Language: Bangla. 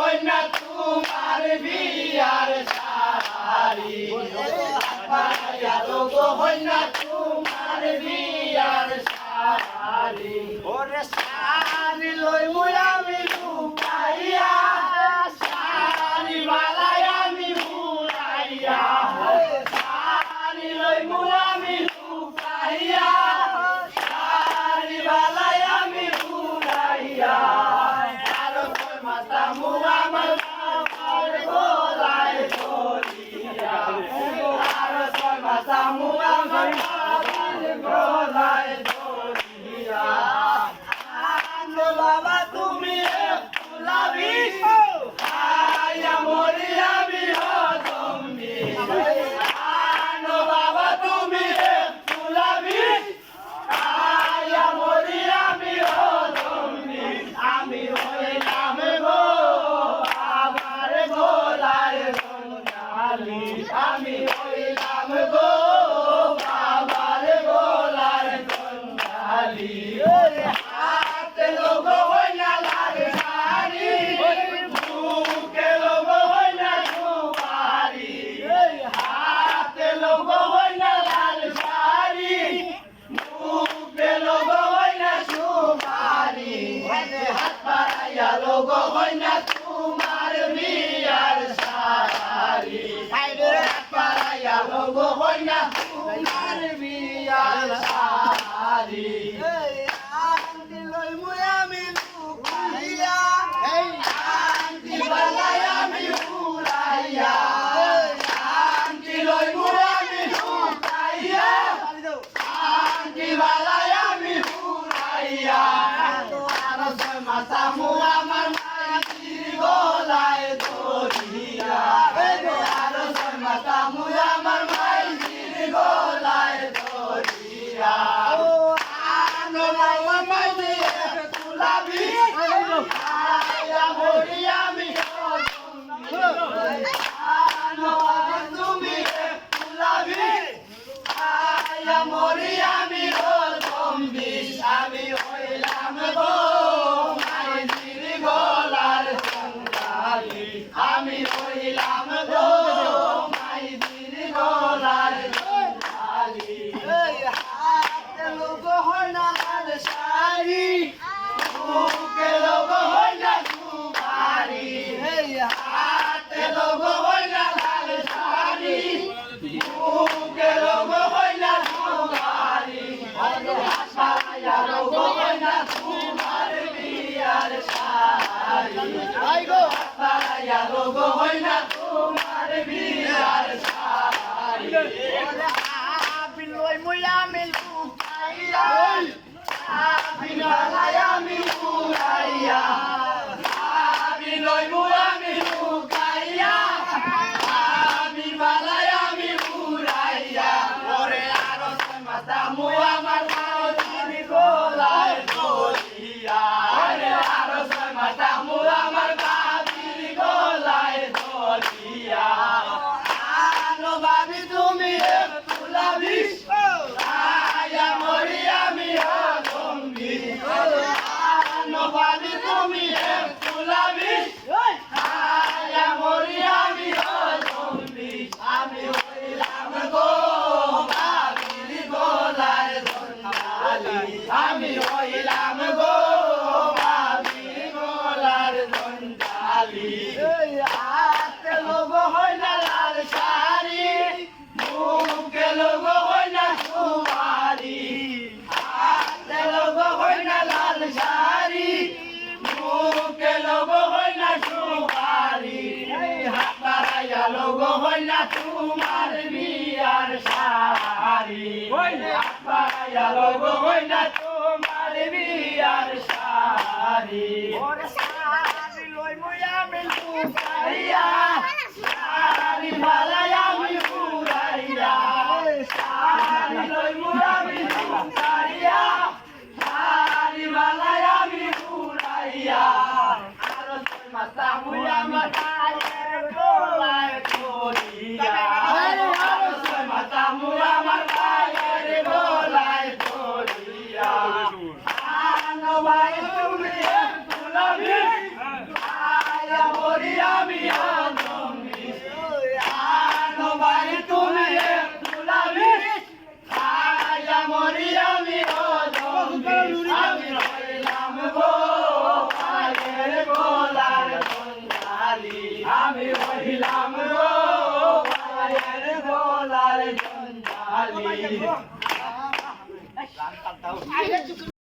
হইনা তোমার বিয়ার শাড়ি পাড়াইয়া লোক হইনা তোমার বিয়ার শাড়ি ওরে শাড়ি লই মুই আমি লুকাইয়া শাড়ি বালাই আমি উড়াইয়া শাড়ি লই মুই আমি লুকাইয়া শাড়ি বালাই আমি উড়াইয়া আর তোর মাথা মুয়া আমার বাবার গলায় ধরিয়া আর তোর মাথা মুয়া আমার বাবার গলায় ধরিয়া আনো বাবা তুমি একটু লাভিস আয়া মরি আমি হজমি আনো বাবা তুমি একটু লাভিস আয়া মরি আমি হজমি আমি হইলাম গো আমার গলায় ধরি আমি হইলাম গো বাবার গলায় ধরি হাতে লোক হইনা লাগে শাড়ি বুকে লোক হইনা সুপারি হাতে লোক হইনা লাল শাড়ি বুকে লোক হইনা সুপারি হাত পাড়াইয়া লোক হইনা তোমার বিয়ার শাড়ি হাত পাড়াইয়া লোক হইনা তোমার বিয়ার শাড়ি আন্টি লই মুই আমি লুকাইয়া আন্টি বালাই আমি উড়াইয়া আন্টি লই মুই আমি লুকাইয়া আন্টি বালাই আমি উড়াইয়া আর ছয় মাথা মু আমার মাইজির গলায় ধরিয়া আর ছয় মাথা মু আমার মাইজির গলায় ধরিয়া আনো বাবা মাইজি তুলাবি আয়া মরি আমি আনো বাবা তুমি তুলাবি আয়া মরি আমি রজম্বিস আমি হইলাম গো মাইজির গলার সন্ধানী আমি হইলাম গো মাইজির গলার সন্ধানী হাতে লোক হইনা লাল শাড়ি বুকে লোক হইনা সুপারি হাতে লোক হইনা লাল শাড়ি বুকে লোক হইনা সুপারি পাড়াইয়া লোক হইনা তোমার বিয়ার শাড়ি পাড়াইয়া লোক হইনা তোমার বিয়ার শাড়ি লই মুই আমি লুকাইয়া আবি বালাই আমি উড়াইয়া আবি লই মুই আমি লুকাইয়া আবি বালাই আমি উড়াইয়া ওরে আর মাথা মু আমার মাইজির গলায় ধরিয়া ওরে আর মাথা মু আমার বাবির গলায় ধরিয়া আনো বাবি তুমি একটু লাভিস আয়া মরি আমি হজমি আনো বাবি তুমি একটু লাভিস আয়া মরি আমি হজমি আমি হইলাম গো বাবির গলায় ধরি আমি হইলাম গো বাবির গলার ধরি হাতে লোক হইনা লাল শাড়ি বুকে লোক হইনা সুপারি হাতে লোক হইনা লাল শাড়ি বুকে লোক হইনা সুপারি হাত পাড়াইয়া লোক হইনা তোমার বিয়ার শাড়ি হাত পাড়াইয়া লোক হইনা তোমার বিয়ার শাড়ি শাড়ি লই মুই আমি লুকাইয়া শাড়ি বালাই আমি উড়াইয়া শাড়ি লই মুই আমি লুকাইয়া শাড়ি বালাই আমি উড়াইয়া আর মাথা মুই আমার পায়ের গলায় ধরিয়া আর মাথা মু আমার পায়ের গলায় ধরিয়া আনো ভাই তুমি তুলবি আয়া মরি সবাই দেখো